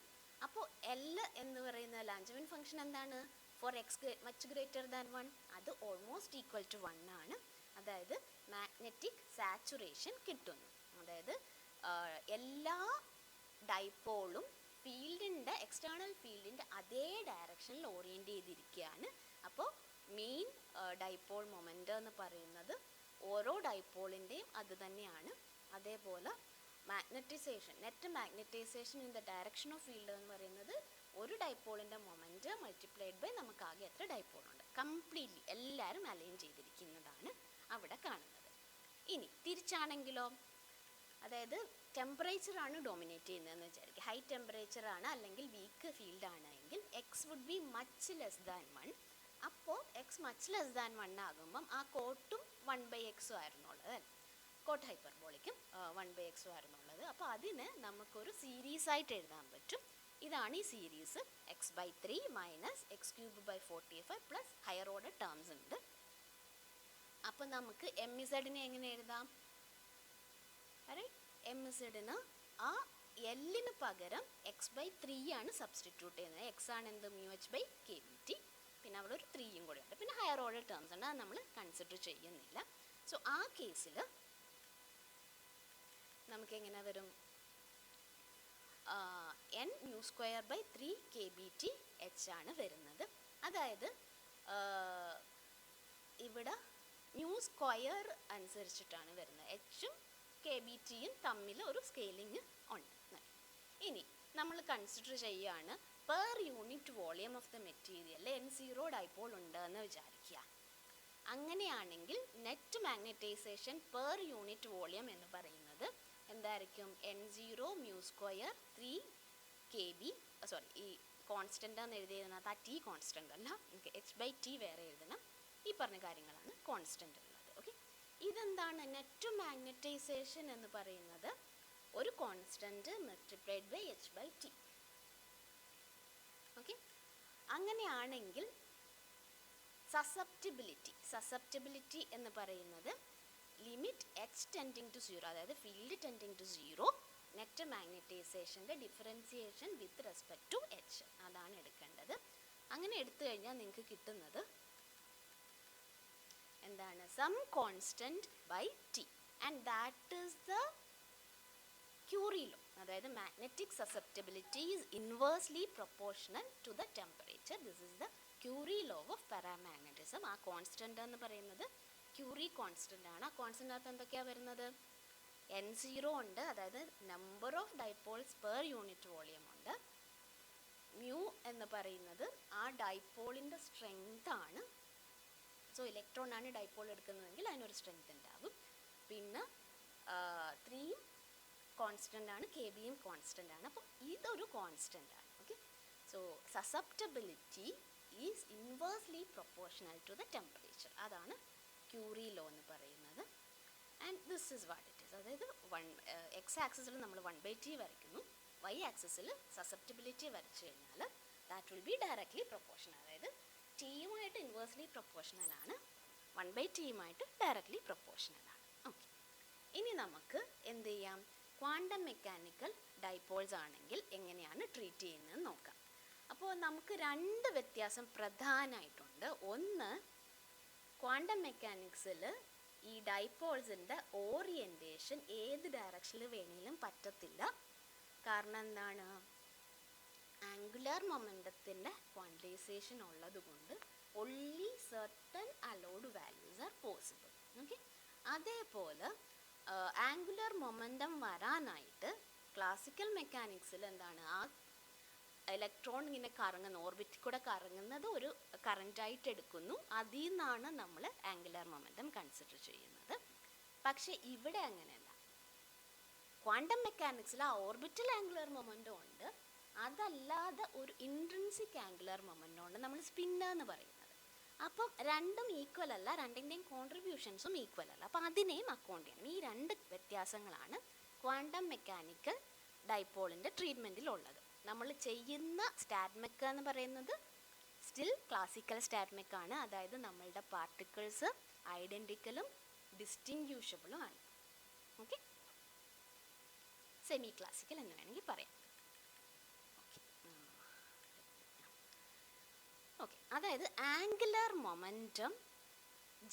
അപ്പോൾ എൽ എന്ന് പറയുന്ന ലാൻജവിൻ ഫംഗ്ഷൻ എന്താണ്, for X much greater than 1 അത് ഓൾമോസ്റ്റ് ഈക്വൽ ടു 1 ആണ്. അതായത് മാഗ്നറ്റിക് സാച്ചുറേഷൻ കിട്ടുന്നു. അതായത് എല്ലാ ഡൈപോളും ഫീൽഡിൻ്റെ എക്സ്റ്റേണൽ ഫീൽഡിൻ്റെ അതേ ഡയറക്ഷനിൽ ഓറിയൻറ്റ് ചെയ്തിരിക്കുകയാണ്. അപ്പോൾ മെയിൻ ഡൈപോൾ മൊമെൻ്റ് എന്ന് പറയുന്നത് ഓരോ ഡൈപോളിൻ്റെയും അത് തന്നെയാണ്. അതേപോലെ magnetisation, net magnetization in the direction of field എന്ന് പറയുന്നത് ഒരു ഡൈപോളിൻ്റെ മൊമെൻറ്റ് മൾട്ടിപ്ലൈഡ് ബൈ നമുക്ക് ആകെ എത്ര ഡൈപോളുണ്ട് കംപ്ലീറ്റ്ലി എല്ലാവരും അലൈൻ ചെയ്തിരിക്കുന്നതാണ് അവിടെ കാണുന്നത്. ഇനി തിരിച്ചാണെങ്കിലോ, അതായത് ടെമ്പറേച്ചറാണ് ഡോമിനേറ്റ് ചെയ്യുന്നതെന്ന് വിചാരിക്കുക. ഹൈ ടെമ്പറേച്ചറാണ് അല്ലെങ്കിൽ വീക്ക് ഫീൽഡാണ് എങ്കിൽ X would be much less than 1. അപ്പോൾ എക്സ് മച്ച് ലെസ് ദാൻ 1 ആകുമ്പം ആ കോട്ടും 1/x ആയിരുന്നുള്ളത്, കോട്ട് ഹൈപ്പർബോളിക്കും 1/x ആയിരുന്നുള്ളത്. അപ്പോൾ അതിന് നമുക്കൊരു സീരീസ് ആയിട്ട് എഴുതാൻ പറ്റും. ഇതാണ് ഈ series, x/3 minus x³/45 plus higher order terms ഉണ്ട്. അപ്പോൾ നമുക്ക് എം ഇസഡിനെ എങ്ങനെ എഴുതാം, എം ഇസഡിന് ആ എല്ലിന് പകരം x/3 ആണ് സബ്സ്റ്റിറ്റ്യൂട്ട് ചെയ്യുന്നത്. എക്സ് ആണ് എന്ത്, mu H by K B T. പിന്നെ അവിടെ ഒരു 3യും കൂടെ ഉണ്ട്. പിന്നെ ഹയർ ഓർഡർ ടേംസ് ഉണ്ട്, അത് നമ്മൾ കൺസിഡർ ചെയ്യുന്നില്ല. സോ ആ കേസിൽ നമുക്കെങ്ങനെ വരും, N μ²/3 K B T H ആണ് വരുന്നത്. അതായത് ഇവിടെ μ² അനുസരിച്ചിട്ടാണ് വരുന്നത്. എച്ചും കെ ബി ടിയും തമ്മിൽ ഒരു സ്കെയിലിംഗ് ഉണ്ട്. ഇനി നമ്മൾ കൺസിഡർ ചെയ്യുകയാണ് per unit volume of the material N0 dipole ഉണ്ട് എന്ന് വിചാരിക്കുക. അങ്ങനെയാണെങ്കിൽ net magnetisation per unit volume എന്ന് പറയുന്നത് എന്തായിരിക്കും, N0 μ² 3 KB, സോറി ഈ കോൺസ്റ്റൻ്റ് എന്ന് എഴുതിയിരുന്നത് ആ ടി കോൺസ്റ്റൻ്റ് അല്ല, നമുക്ക് h/t വേറെ എഴുതണം. ഈ പറഞ്ഞ കാര്യങ്ങളാണ് കോൺസ്റ്റൻ്റ് ഉള്ളത്. ഓക്കെ, ഇതെന്താണ് നെറ്റ് മാഗ്നറ്റൈസേഷൻ എന്ന് പറയുന്നത് ഒരു constant multiplied by h/t. Okay, അങ്ങനെയാണെങ്കിൽ സസെപ്റ്റിബിലിറ്റി എന്ന് പറയുന്നത് ലിമിറ്റ് എച്ച് ടെൻഡിങ് ടു 0, അതായത് ഫീൽഡ് ടെൻഡിങ് ടു 0, നെറ്റ് മാഗ്നറ്റൈസേഷൻ്റെ differentiation with respect to H, അതാണ് എടുക്കേണ്ടത്. അങ്ങനെ എടുത്തു കഴിഞ്ഞാൽ നിങ്ങൾക്ക് കിട്ടുന്നത് എന്താണ്, some constant by T, and that is the Curie law. അതായത് magnetic susceptibility is inversely proportional to the temperature. This is the Curie law of paramagnetism. ആ കോൺസ്റ്റൻ്റ് എന്ന് പറയുന്നത് ക്യൂറി കോൺസ്റ്റൻ്റ് ആണ്. ആ കോൺസ്റ്റൻ്റിനകത്ത് എന്തൊക്കെയാണ് വരുന്നത്? N0 ഉണ്ട്, അതായത് number of dipoles per unit volume ഉണ്ട്. മ്യൂ എന്ന് പറയുന്നത് ആ ഡൈപോളിൻ്റെ സ്ട്രെങ്ത് ആണ്. സോ ഇലക്ട്രോൺ ആണ് ഡൈപോൾ എടുക്കുന്നതെങ്കിൽ അതിനൊരു സ്ട്രെങ്ത് ഉണ്ടാകും. പിന്നെ 3 കോൺസ്റ്റൻ്റ് ആണ്, കെ ബിയും കോൺസ്റ്റൻ്റ് ആണ്. അപ്പോൾ ഇതൊരു കോൺസ്റ്റൻ്റ് ആണ്. Okay, so susceptibility is inversely proportional to the temperature. അതാണ് ക്യൂറി ലോ എന്ന് പറയുന്നത്. And this is what it is. അതായത് എക്സ് ആക്സിസിൽ നമ്മൾ 1/T വരയ്ക്കുന്നു, വൈ ആക്സിസിൽ സസെപ്റ്റബിലിറ്റി വരച്ചു കഴിഞ്ഞാൽ that will be directly proportional. അതായത് ടിയുമായിട്ട് ഇൻവേഴ്സ്ലി പ്രൊപ്പോർഷണൽ ആണ്, 1/Tയുമായിട്ട് ഡയറക്ട്ലി പ്രൊപ്പോർഷണൽ ആണ്. ഓക്കെ, ഇനി നമുക്ക് എന്ത് ചെയ്യാം? ക്വാണ്ടം മെക്കാനിക്കൽ ഡൈപോൾസ് ആണെങ്കിൽ എങ്ങനെയാണ് ട്രീറ്റ് ചെയ്യുന്നതെന്ന് നോക്കാം. അപ്പോൾ നമുക്ക് 2 വ്യത്യാസം പ്രധാനമായിട്ടുണ്ട്. ഒന്ന്, ക്വാണ്ടം മെക്കാനിക്സിൽ ഈ ഡൈപോൾസിൻ്റെ ഓറിയൻറ്റേഷൻ ഏത് ഡയറക്ഷനിൽ വേണമെങ്കിലും പറ്റത്തില്ല. കാരണം എന്താണ്? ആംഗുലർ മൊമെൻറ്റത്തിൻ്റെ ക്വാണ്ടിസേഷൻ ഉള്ളത് കൊണ്ട് only certain allowed values are possible. Okay, അതേപോലെ ആംഗുലർ മൊമെൻറ്റം വരാനായിട്ട് ക്ലാസിക്കൽ മെക്കാനിക്സിൽ എന്താണ്? ആ ഇലക്ട്രോൺ ഇങ്ങനെ കറങ്ങുന്ന, ഓർബിറ്റിൽ കൂടെ കറങ്ങുന്നത് ഒരു കറൻറ്റായിട്ട് എടുക്കുന്നു, അതിൽ നിന്നാണ് നമ്മൾ ആംഗുലർ മൊമെൻറ്റം കൺസിഡർ ചെയ്യുന്നത്. പക്ഷേ ഇവിടെ അങ്ങനെയല്ല. ക്വാണ്ടം മെക്കാനിക്സിൽ ആ ഓർബിറ്റൽ ആംഗുലർ മൊമെൻറ്റം ഉണ്ട്, അതല്ലാതെ ഒരു ഇൻട്രിൻസിക് ആംഗുലർ മൊമെൻറ്റം ഉണ്ട്, നമ്മൾ സ്പിന്ന് എന്ന് പറയുന്നത്. അപ്പം രണ്ടും ഈക്വൽ അല്ല, രണ്ടിൻ്റെയും കോൺട്രിബ്യൂഷൻസും ഈക്വൽ അല്ല. അപ്പം അതിനെയും അക്കൗണ്ട് ചെയ്യണം. ഈ 2 വ്യത്യാസങ്ങളാണ് ക്വാണ്ടം മെക്കാനിക്കൽ ഡൈപോളിൻ്റെ ട്രീറ്റ്മെൻറ്റിലുള്ളത്. നമ്മൾ ചെയ്യുന്ന സ്റ്റാറ്റ്മെക്ക എന്ന് പറയുന്നത് സ്റ്റിൽ ക്ലാസിക്കൽ സ്റ്റാറ്റ്മെക്കാണ്. അതായത് നമ്മളുടെ പാർട്ടിക്കിൾസ് ഐഡൻറ്റിക്കലും ഡിസ്റ്റിങ്ക്യൂഷബിളും ആണ്. ഓക്കെ, സെമി ക്ലാസിക്കൽ എന്ന് വേണമെങ്കിൽ പറയാം. ഓക്കെ, അതായത് ആംഗുലർ മൊമെൻറ്റം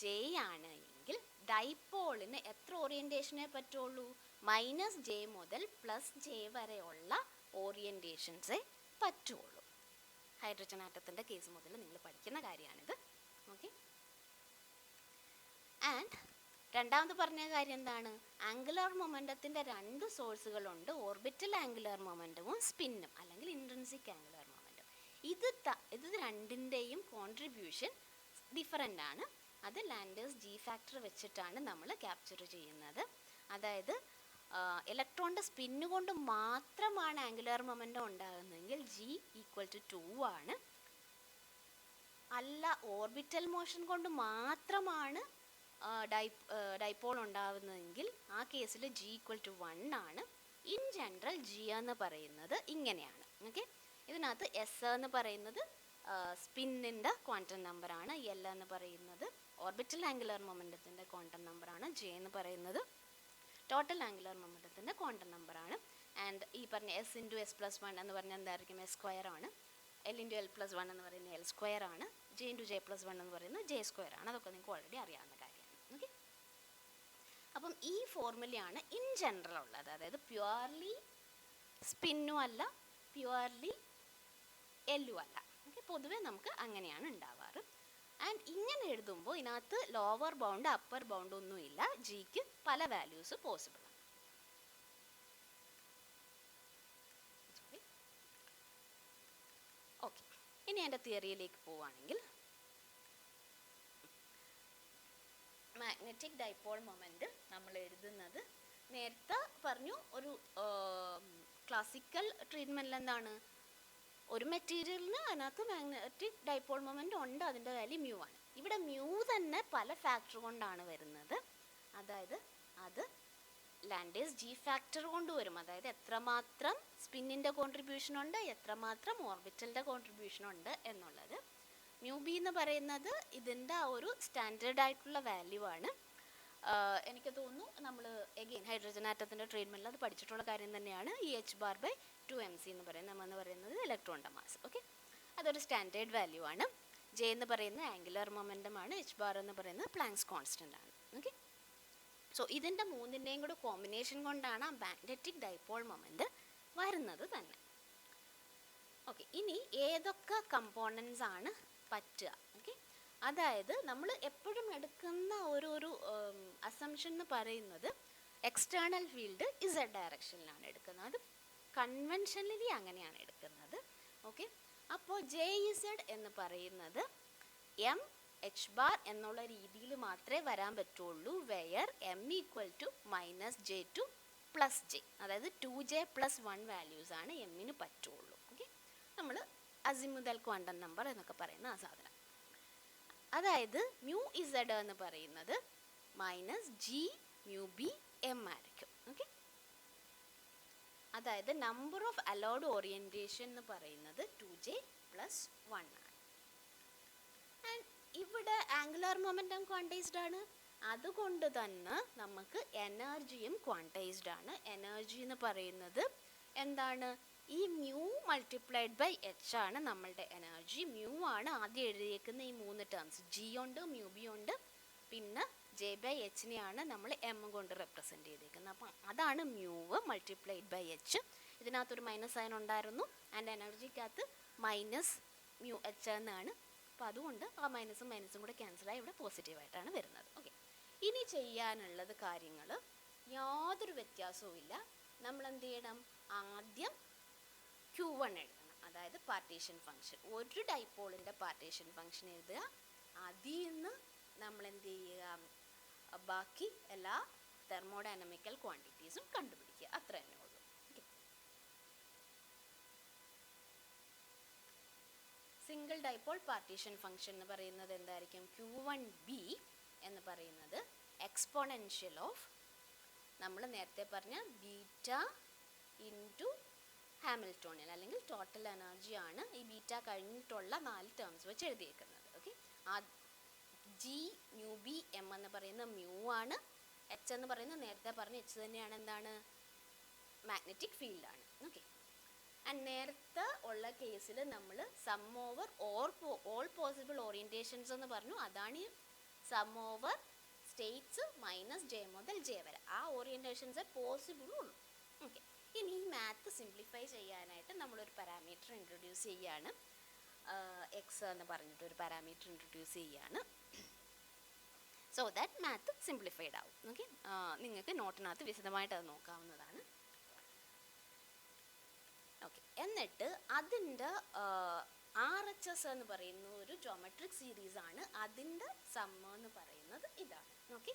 ജെ ആണ് എങ്കിൽ ഡൈപോളിന് എത്ര ഓറിയൻറ്റേഷനേ പറ്റുള്ളൂ? -J മുതൽ +J വരെയുള്ള ഓറിയൻറ്റേഷൻസേ പറ്റുള്ളൂ. ഹൈഡ്രജൻ ആറ്റത്തിൻ്റെ കേസ് മുതൽ നിങ്ങൾ പഠിക്കുന്ന കാര്യമാണിത്. ഓക്കെ, ആൻഡ് രണ്ടാമത് പറഞ്ഞ കാര്യം എന്താണ്? ആംഗുലർ മൊമെൻറ്റത്തിൻ്റെ 2 സോഴ്സുകളുണ്ട്, ഓർബിറ്റൽ ആംഗുലർ മൊമെൻറ്റവും സ്പിന്നും അല്ലെങ്കിൽ ഇൻട്രിൻസിക് ആംഗുലർ മൊമെൻറ്റം. ഇത് രണ്ടിൻ്റെയും കോൺട്രിബ്യൂഷൻ ഡിഫറൻ്റ് ആണ്. അത് ലാൻഡേഴ്സ് ജി ഫാക്ടർ വെച്ചിട്ടാണ് നമ്മൾ ക്യാപ്ചർ ചെയ്യുന്നത്. അതായത് ഇലക്ട്രോണിൻ്റെ സ്പിന്നു കൊണ്ട് മാത്രമാണ് ആംഗുലർ മൊമെൻറ്റം ഉണ്ടാകുന്നതെങ്കിൽ G = 2 ആണ്. അല്ല, ഓർബിറ്റൽ മോഷൻ കൊണ്ട് മാത്രമാണ് ഡൈപോൾ ഉണ്ടാകുന്നതെങ്കിൽ ആ കേസിൽ G = 1 ആണ്. ഇൻ ജനറൽ G എന്ന് പറയുന്നത് ഇങ്ങനെയാണ്. ഓക്കെ, ഇതിനകത്ത് S എന്ന് പറയുന്നത് സ്പിന്നിൻ്റെ ക്വാണ്ടം നമ്പറാണ്, L എന്ന് പറയുന്നത് ഓർബിറ്റൽ ആംഗുലർ മൊമെൻറ്റത്തിൻ്റെ ക്വാണ്ടം നമ്പറാണ്, J എന്ന് പറയുന്നത് ടോട്ടൽ ആംഗുലർ മൊമെൻറ്റത്തിൻ്റെ ക്വാണ്ടം നമ്പറാണ്. ആൻഡ് ഈ പറഞ്ഞ S × S+1 എന്ന് പറഞ്ഞാൽ എന്തായിരിക്കും? S² ആണ്. L × L+1 എന്ന് പറയുന്നത് L² ആണ്. J × J+1 എന്ന് പറയുന്നത് J² ആണ്. അതൊക്കെ നിങ്ങൾക്ക് ഓൾറെഡി അറിയാവുന്ന കാര്യമാണ്. ഓക്കെ, അപ്പം ഈ ഫോർമുലയാണ് ഇൻ ജനറൽ ഉള്ളത്. അതായത് പ്യുവർലി സ്പിന്നും അല്ല, പ്യുവർലി എല്ലും അല്ല. ഓക്കെ, പൊതുവെ നമുക്ക് അങ്ങനെയാണ് ഉണ്ടാവാറ്. ആൻഡ് ഇങ്ങനെ എഴുതുമ്പോൾ ഇതിനകത്ത് ലോവർ ബൗണ്ട് അപ്പർ ബൗണ്ട് ഒന്നുമില്ല, ജിക്ക് പല വാല്യൂസ് പോസിബിൾ ആണ്. ഓക്കെ, ഇനി എൻ്റെ തിയറിയിലേക്ക് പോവുകയാണെങ്കിൽ മാഗ്നറ്റിക് ഡൈപോൾ മൊമെൻറ്റ് നമ്മൾ എഴുതുന്നത് നേരത്തെ പറഞ്ഞു. ഒരു ക്ലാസിക്കൽ ട്രീറ്റ്മെൻറ്റിൽ എന്താണ്? ഒരു മെറ്റീരിയലിന് അതിനകത്ത് മാഗ്നറ്റിക് ഡൈപോൾ മൊമെൻറ്റ് ഉണ്ട്, അതിൻ്റെ വാല്യൂ മ്യൂ ആണ്. ഇവിടെ മ്യൂ തന്നെ പല ഫാക്ടർ കൊണ്ടാണ് വരുന്നത്. അതായത് അത് ലാൻഡേഴ്സ് ജി ഫാക്ടർ കൊണ്ട് വരും. അതായത് എത്രമാത്രം സ്പിന്നിൻ്റെ കോൺട്രിബ്യൂഷൻ ഉണ്ട്, എത്രമാത്രം ഓർബിറ്റലിൻ്റെ കോൺട്രിബ്യൂഷൻ ഉണ്ട് എന്നുള്ളത്. മ്യൂ ബി എന്ന് പറയുന്നത് ഇതിൻ്റെ ആ ഒരു സ്റ്റാൻഡേർഡ് ആയിട്ടുള്ള വാല്യൂ ആണ്. എനിക്ക് തോന്നുന്നു നമ്മൾ എഗെയിൻ ഹൈഡ്രജൻ ആറ്റത്തിൻ്റെ ട്രീറ്റ്മെൻറ്റിൽ അത് പഠിച്ചിട്ടുള്ള കാര്യം തന്നെയാണ്. EH/2mc എന്ന് പറയുന്നത് ഇലക്ട്രോണിൻ്റെ മാസ്. ഓക്കെ, അതൊരു സ്റ്റാൻഡേർഡ് വാല്യൂ ആണ്. J എന്ന് പറയുന്നത് ആംഗുലർ മൊമെൻറ്റം ആണ്, H എന്ന് പറയുന്നത് പ്ലാങ്ക്സ് കോൺസ്റ്റൻ്റ് ആണ്. ഓക്കെ, സോ ഇതിൻ്റെ മൂന്നിൻ്റെയും കൂടെ കോമ്പിനേഷൻ കൊണ്ടാണ് ആ മാഗ്നറ്റിക് ഡൈപോൾ മൊമെൻറ്റ് വരുന്നത് തന്നെ. ഓക്കെ, ഇനി ഏതൊക്കെ കമ്പോണൻസ് ആണ് പറ്റുക. ഓക്കെ, അതായത് നമ്മൾ എപ്പോഴും എടുക്കുന്ന ഒരു അസംഷൻ എന്ന് പറയുന്നത് എക്സ്റ്റേണൽ ഫീൽഡ് ഇസഡ് ഡയറക്ഷനിലാണ് എടുക്കുന്നത്. അത് കൺവെൻഷനലി അങ്ങനെയാണ് എടുക്കുന്നത്. ഓക്കെ, അപ്പോൾ ജെ ഇസഡ് എന്ന് പറയുന്നത് എം എച്ച് ബാർ എന്നുള്ള രീതിയിൽ മാത്രമേ വരാൻ പറ്റുള്ളൂ. Where M equal to -j2 + j, അതായത് 2j + 1 വാല്യൂസ് ആണ് എമ്മിന് പറ്റുള്ളൂ. ഓക്കെ, നമ്മൾ അസിമുതൽ ക്വാണ്ടം നമ്പർ എന്നൊക്കെ പറയുന്ന ആ സാധനം. അതായത് മ്യൂ ഇസഡ് എന്ന് പറയുന്നത് -g⁴m ആയിരിക്കും. ഓക്കെ, അതായത് നമ്പർ ഓഫ് അലൗഡ് ഓറിയന്റേഷൻ എന്ന് പറയുന്നത് 2j + 1 ആണ്. ആൻഡ് ഇവിടെ ആംഗുലർ മൊമെന്റം ക്വാണ്ടൈസ്ഡ് ആണ്, അതുകൊണ്ട് തന്നെ നമുക്ക് എനർജിയും ക്വാണ്ടൈസ്ഡ് ആണ്. എനർജി എന്ന് പറയുന്നത് എന്താണ്? ഈ മ്യൂ മൾട്ടിപ്ലൈഡ് ബൈ എച്ച് ആണ് നമ്മളുടെ എനർജി. മ്യൂ ആണ് ആദ്യം എഴുതിയേക്കുന്ന ഈ 3 ടേംസ്, ജി ഉണ്ട്, മ്യൂ ബി ഉണ്ട്, പിന്നെ j/hനെയാണ് നമ്മൾ എം കൊണ്ട് റെപ്രസെൻറ്റ് ചെയ്തേക്കുന്നത്. അപ്പം അതാണ് മ്യൂ മൾട്ടിപ്ലൈഡ് ബൈ എച്ച്. ഇതിനകത്തൊരു മൈനസ് സൈൻ ഉണ്ടായിരുന്നു, ആൻഡ് എനർജിക്കകത്ത് -μh എന്നാണ്. അപ്പോൾ അതുകൊണ്ട് ആ മൈനസും കൂടെ ക്യാൻസലായി ഇവിടെ പോസിറ്റീവായിട്ടാണ് വരുന്നത്. ഓക്കെ, ഇനി ചെയ്യാനുള്ളത് കാര്യങ്ങൾ യാതൊരു വ്യത്യാസവും ഇല്ല. നമ്മൾ എന്ത് ചെയ്യണം? ആദ്യം Q1 എഴുതണം, അതായത് പാർട്ടീഷൻ ഫംഗ്ഷൻ. ഒരു ഡൈപോളിൻ്റെ പാർട്ടീഷൻ ഫംഗ്ഷൻ എഴുതുക, അതിൽ നിന്ന് നമ്മൾ എന്ത് ചെയ്യുക? ബാക്കി എല്ലാ തെർമോഡൈനമിക്കൽ ക്വാണ്ടിറ്റീസും കണ്ടുപിടിക്കുക. അത്ര തന്നെ ഉള്ളൂ. സിംഗിൾ ഡൈപോൾ പാർട്ടീഷൻ ഫംഗ്ഷൻ എന്ന് പറയുന്നത് എന്തായിരിക്കും? Q1b എന്ന് പറയുന്നത് എക്സ്പോണൻഷ്യൽ ഓഫ് നമ്മൾ നേരത്തെ പറഞ്ഞ ബീറ്റ ഇൻറ്റു ഹാമിൽട്ടോണിയൻ അല്ലെങ്കിൽ ടോട്ടൽ എനർജി ആണ് ഈ ബീറ്റ കഴിഞ്ഞിട്ടുള്ള 4 ടേംസ് വെച്ച് എഴുതിയേക്കുന്നത്. ഓക്കെ, ആ ജി മ്യൂ ബി എം എന്ന് പറയുന്ന മ്യൂ ആണ്. എച്ച് എന്ന് പറയുന്നത് നേരത്തെ പറഞ്ഞ എച്ച് തന്നെയാണ്. എന്താണ്? മാഗ്നറ്റിക് ഫീൽഡാണ്. ഓക്കെ, ആൻഡ് നേരത്തെ ഉള്ള കേസിൽ നമ്മൾ sum over all possible orientations എന്ന് പറഞ്ഞു. അതാണ് ഈ സം ഓവർ സ്റ്റേറ്റ്സ് -j മുതൽ j വരെ. ആ ഓറിയൻറ്റേഷൻസ് പോസിബിളും ഉള്ളൂ. ഓക്കെ, ഇനി ഈ മാത്ത് സിംപ്ലിഫൈ ചെയ്യാനായിട്ട് നമ്മളൊരു പാരാമീറ്റർ ഇൻട്രൊഡ്യൂസ് ചെയ്യാണ്. എക്സ് എന്ന് പറഞ്ഞിട്ട് ഒരു പാരാമീറ്റർ ഇൻട്രൊഡ്യൂസ് ചെയ്യാണ്. സോ ദാറ്റ് മാത്ത് സിംപ്ലിഫൈഡ് ആവും. ഓക്കെ, നിങ്ങൾക്ക് നോട്ടിനകത്ത് വിശദമായിട്ട് അത് നോക്കാവുന്നതാണ്. ഓക്കെ, എന്നിട്ട് അതിൻ്റെ RHS എന്ന് പറയുന്ന ഒരു ജോമെട്രിക് സീരീസ് ആണ്. അതിൻ്റെ സമ്മ എന്ന് പറയുന്നത് ഇതാണ്. Okay,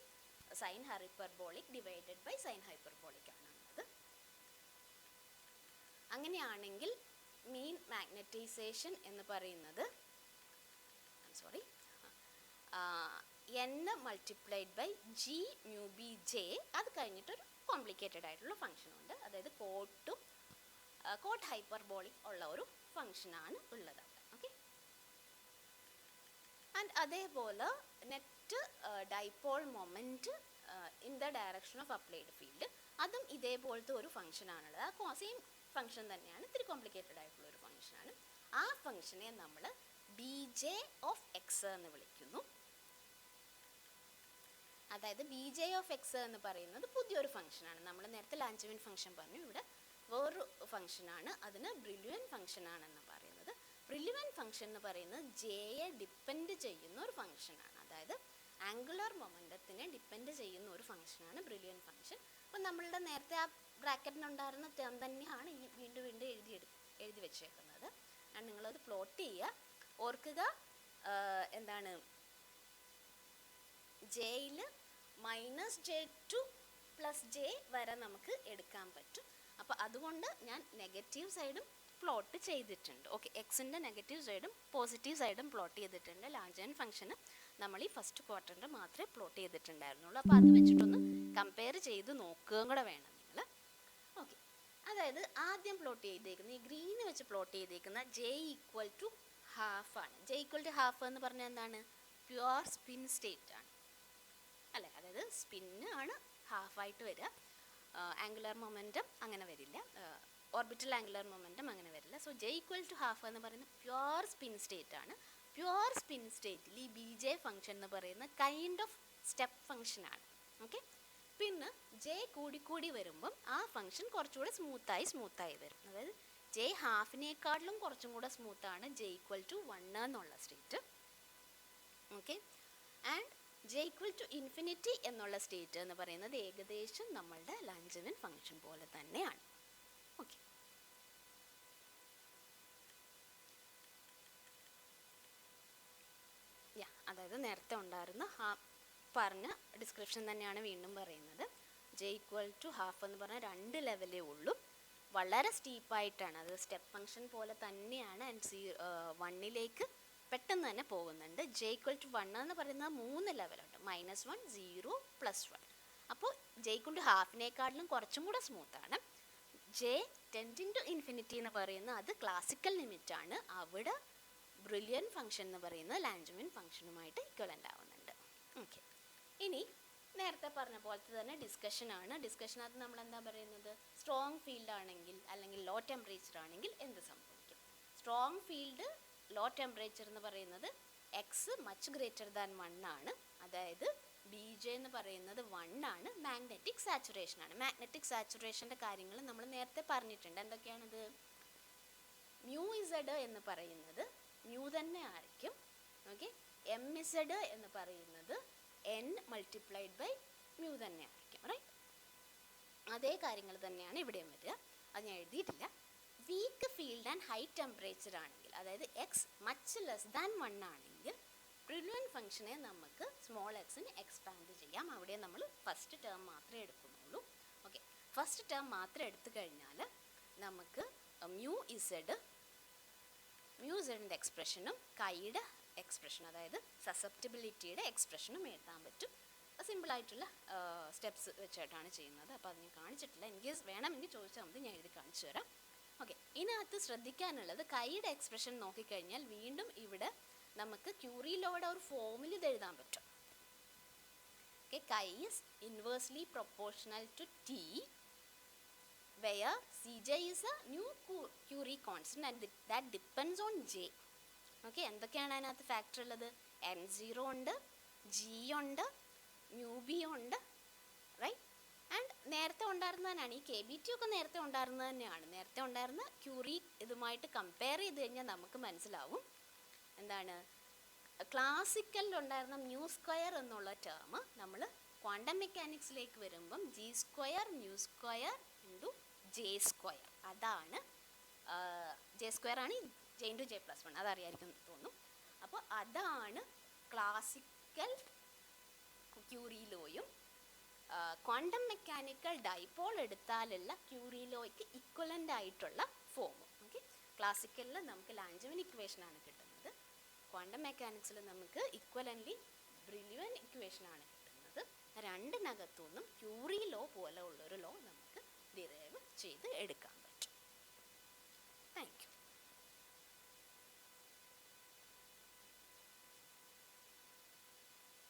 sine hyperbolic divided by sine hyperbolic ആണ് അത്. അങ്ങനെയാണെങ്കിൽ മീൻ മാഗ്നറ്റൈസേഷൻ എന്ന് പറയുന്നത് n multiplied by G mu B J. അത് കഴിഞ്ഞിട്ടൊരു കോംപ്ലിക്കേറ്റഡ് ആയിട്ടുള്ള ഫംഗ്ഷൻ ഉണ്ട്, അതായത് കോട്ട് ഹൈപ്പർബോളിക് ഉള്ള ഒരു ഫംഗ്ഷനാണ് ഉള്ളത്. ഓക്കെ, ആൻഡ് അതേപോലെ net dipole moment in the direction of applied field, അതും ഇതേപോലത്തെ ഒരു ഫംഗ്ഷനാണുള്ളത്. ആ സെയിം ഫംഗ്ഷൻ തന്നെയാണ്, ഇത്തിരി കോംപ്ലിക്കേറ്റഡ് ആയിട്ടുള്ള ഒരു ഫംഗ്ഷനാണ്. ആ ഫംഗ്ഷനെ നമ്മൾ bj ഓഫ് എക്സ് എന്ന് വിളിക്കുന്നു. അതായത് bj ഓഫ് എക്സ് എന്ന് പറയുന്നത് പുതിയൊരു ഫംഗ്ഷനാണ്. നമ്മൾ നേരത്തെ ലാൻജവിൻ ഫംഗ്ഷൻ പറഞ്ഞു, ഇവിടെ വേറൊരു ഫംഗ്ഷനാണ്, അതിന് ബ്രില്യൻ ഫംഗ്ഷൻ ആണെന്ന് പറയുന്നത്. ബ്രില്യൻ ഫംഗ്ഷൻ എന്ന് പറയുന്നത് ജെയെ ഡിപ്പെൻഡ് ചെയ്യുന്ന ഒരു ഫംഗ്ഷനാണ്. അതായത് ആംഗുലർ മൊമെൻറ്റത്തിനെ ഡിപ്പെൻഡ് ചെയ്യുന്ന ഒരു ഫംഗ്ഷനാണ് ബ്രില്യൻ ഫംഗ്ഷൻ. അപ്പം നമ്മളുടെ നേരത്തെ ആ ബ്രാക്കറ്റിനുണ്ടായിരുന്ന ടേം തന്നെയാണ് ഈ വീണ്ടും എഴുതി വെച്ചേക്കുന്നത്. നിങ്ങളത് പ്ലോട്ട് ചെയ്യുക. ഓർക്കുക, എന്താണ്, ജെയിൽ -j2 + j വരെ നമുക്ക് എടുക്കാൻ പറ്റും. അപ്പോൾ അതുകൊണ്ട് ഞാൻ നെഗറ്റീവ് സൈഡും പ്ലോട്ട് ചെയ്തിട്ടുണ്ട്. ഓക്കെ, എക്സിൻ്റെ നെഗറ്റീവ് സൈഡും പോസിറ്റീവ് സൈഡും പ്ലോട്ട് ചെയ്തിട്ടുണ്ട്. ലാൻജവിൻ ഫംഗ്ഷന് നമ്മൾ ഈ ഫസ്റ്റ് ക്വാർട്ടറിൽ മാത്രമേ പ്ലോട്ട് ചെയ്തിട്ടുണ്ടായിരുന്നുള്ളൂ. അപ്പോൾ അത് വെച്ചിട്ടൊന്ന് കമ്പയർ ചെയ്ത് നോക്കുകയും കൂടെ വേണം നിങ്ങൾ. ഓക്കെ, അതായത് ആദ്യം പ്ലോട്ട് ചെയ്തേക്കുന്ന ഈ ഗ്രീന് വെച്ച് പ്ലോട്ട് ചെയ്തേക്കുന്ന j = ½ ആണ്. j = ½ എന്ന് പറഞ്ഞാൽ എന്താണ്? പ്യുവർ സ്പിൻ സ്റ്റേറ്റ് ആണ് അല്ലേ? അതായത് സ്പിന്ന് ആണ് ഹാഫായിട്ട് വരിക. ആംഗുലർ മൊമെൻറ്റം അങ്ങനെ വരില്ല, ഓർബിറ്റൽ ആംഗുലർ മൊമെൻറ്റം അങ്ങനെ വരില്ല. സോ j = ½ എന്ന് പറയുന്നത് പ്യുവർ സ്പിൻ സ്റ്റേറ്റ് ആണ്. പ്യുവർ സ്പിൻ സ്റ്റേറ്റിൽ ഈ bj ഫംഗ്ഷൻ എന്ന് പറയുന്ന കൈൻഡ് ഓഫ് സ്റ്റെപ്പ് ഫംഗ്ഷനാണ്. ഓക്കെ, പിന്നെ j കൂടി വരുമ്പം ആ ഫംഗ്ഷൻ കുറച്ചുകൂടെ സ്മൂത്തായി വരും. അതായത് j ജെ ഹാഫിനേക്കാട്ടിലും കുറച്ചും കൂടെ സ്മൂത്താണ് ജെ ഈക്വൽ ടു 1 എന്നുള്ള state. Okay, and J equal to infinity എന്നുള്ള സ്റ്റേറ്റ് എന്ന് പറയുന്നത് ഏകദേശം നമ്മളുടെ ലാൻജെവിൻ ഫംഗ്ഷൻ പോലെ തന്നെയാണ്. ഓക്കെ, അതായത് നേരത്തെ ഉണ്ടായിരുന്ന പറഞ്ഞ ഡിസ്ക്രിപ്ഷൻ തന്നെയാണ് വീണ്ടും പറയുന്നത്. ജെ ഈക്വൽ ടു ഹാഫ് എന്ന് പറഞ്ഞാൽ 2 ലെവലേ ഉള്ളൂ, വളരെ സ്റ്റീപ്പായിട്ടാണ്, അത് സ്റ്റെപ്പ് ഫംഗ്ഷൻ പോലെ തന്നെയാണ്. ആൻഡ് 1ലേക്ക് പെട്ടെന്ന് തന്നെ പോകുന്നുണ്ട്. ജെ ഈക്വൽ ടു 1 എന്ന് പറയുന്നത് 3 ലെവലുണ്ട്, -1, 0, +1. അപ്പോൾ ജെ ഈക്വൽ ടു ഹാഫിനേക്കാട്ടിലും കുറച്ചും കൂടെ സ്മൂത്താണ്. ജെ ടെൻഡിങ് ടു ഇൻഫിനിറ്റി എന്ന് പറയുന്നത് അത് ക്ലാസിക്കൽ ലിമിറ്റാണ്. അവിടെ ബ്രില്യൻ ഫംഗ്ഷൻ എന്ന് പറയുന്നത് ലാൻജെവിൻ ഫംഗ്ഷനുമായിട്ട് ഇക്വലൻ്റ് ആവുന്നുണ്ട്. ഓക്കെ, ഇനി നേരത്തെ പറഞ്ഞ പോലത്തെ തന്നെ ഡിസ്കഷനാണ്. ഡിസ്കഷനകത്ത് നമ്മൾ എന്താ പറയുന്നത്, സ്ട്രോങ് ഫീൽഡ് ആണെങ്കിൽ അല്ലെങ്കിൽ ലോ ടെമ്പറേച്ചർ ആണെങ്കിൽ എന്ത് സംഭവിക്കും. സ്ട്രോങ് ഫീൽഡ് ലോ ടെമ്പറേച്ചർ എന്ന് പറയുന്നത് എക്സ് മച്ച് ഗ്രേറ്റർ ദാൻ 1 ആണ്, അതായത് ബി ജെ എന്ന് പറയുന്നത് 1 ആണ്. മാഗ്നറ്റിക് സാച്ചുറേഷൻ ആണ്. മാഗ്നറ്റിക് സാച്ചുറേഷൻ്റെ കാര്യങ്ങൾ നമ്മൾ നേരത്തെ പറഞ്ഞിട്ടുണ്ട്. എന്തൊക്കെയാണത്? മ്യൂ ഇസഡ് എന്ന് പറയുന്നത് മ്യൂ തന്നെ ആയിരിക്കും. ഓക്കെ, എം ഇസഡ് എന്ന് പറയുന്നത് n മൾട്ടിപ്ലൈഡ് ബൈ മ്യൂ തന്നെ ആയിരിക്കും. റൈറ്റ്, അതേ കാര്യങ്ങൾ തന്നെയാണ് ഇവിടെയും വരിക. അത് ഞാൻ എഴുതിയിട്ടില്ല. Weak field and high temperature ആണെങ്കിൽ, അതായത് എക്സ് മച്ച് ലെസ് ദാൻ 1 ആണെങ്കിൽ ബ്രില്യൻ ഫംഗ്ഷനെ നമുക്ക് സ്മോൾ എക്സിന് എക്സ്പാൻഡ് ചെയ്യാം. അവിടെ നമ്മൾ ഫസ്റ്റ് ടേം മാത്രമേ എടുക്കുന്നുള്ളൂ. ഓക്കെ, ഫസ്റ്റ് ടേം മാത്രം എടുത്തു കഴിഞ്ഞാൽ നമുക്ക് മ്യൂ ഇസഡിൻ്റെ എക്സ്പ്രഷനും കൈയുടെ എക്സ്പ്രഷൻ, അതായത് സസെപ്റ്റിബിലിറ്റിയുടെ എക്സ്പ്രഷനും എഴുതാൻ പറ്റും. സിമ്പിളായിട്ടുള്ള സ്റ്റെപ്സ് വെച്ചിട്ടാണ് ചെയ്യുന്നത്. അപ്പോൾ അത് ഞാൻ കാണിച്ചിട്ടില്ല. ഇൻകേസ് വേണമെങ്കിൽ ചോദിച്ചാൽ മതി, ഞാൻ എഴുതി കാണിച്ചു തരാം. ഓക്കെ, ഇതിനകത്ത് ശ്രദ്ധിക്കാനുള്ളത് കൈയുടെ എക്സ്പ്രഷൻ നോക്കിക്കഴിഞ്ഞാൽ വീണ്ടും ഇവിടെ നമുക്ക് ക്യൂറി ലോയുടെ ഒരു ഫോമിൽ ഇത് എഴുതാൻ പറ്റും. Okay, chi is inversely proportional to T where Cj is a new Curie constant and that depends on J. Okay, എന്തൊക്കെയാണ് അതിനകത്ത് ഫാക്ടർ ഉള്ളത്? n0 ഉണ്ട്, g ഉണ്ട്, μb ഉണ്ട്, റൈറ്റ്. ആൻഡ് നേരത്തെ ഉണ്ടായിരുന്നതാണ് ഈ KBT ഒക്കെ നേരത്തെ ഉണ്ടായിരുന്നത് തന്നെയാണ്. നേരത്തെ ഉണ്ടായിരുന്ന ക്യൂറി ഇതുമായിട്ട് കമ്പയർ ചെയ്ത് കഴിഞ്ഞാൽ നമുക്ക് മനസ്സിലാവും എന്താണ് ക്ലാസിക്കലിലുണ്ടായിരുന്ന മ്യൂ സ്ക്വയർ എന്നുള്ള ടേം നമ്മൾ ക്വാണ്ടം മെക്കാനിക്സിലേക്ക് വരുമ്പം g² μ² ഇൻറ്റു J², അതാണ് J² ആണ് J × J+1, അതറിയായിരിക്കും തോന്നും. അപ്പോൾ അതാണ് ക്ലാസിക്കൽ ക്യൂറി ലോയും ക്വാണ്ടം മെക്കാനിക്കൽ ഡൈപോൾ എടുത്താലുള്ള ക്യൂറി ലോയ്ക്ക് ഇക്വലൻ്റ് ആയിട്ടുള്ള ഫോമും. ഓക്കെ, ക്ലാസിക്കലിൽ നമുക്ക് ലാൻജെവിൻ ഇക്വേഷനാണ് കിട്ടുന്നത്, ക്വാണ്ടം മെക്കാനിക്സിൽ നമുക്ക് ഇക്വലൻ്റ്ലി ബ്രില്യൻ ഇക്വേഷനാണ് കിട്ടുന്നത്. രണ്ടിനകത്തുനിന്നും ക്യൂറി ലോ പോലെ ഉള്ളൊരു ലോ നമുക്ക് ഡിറൈവ് ചെയ്ത് എടുക്കാം.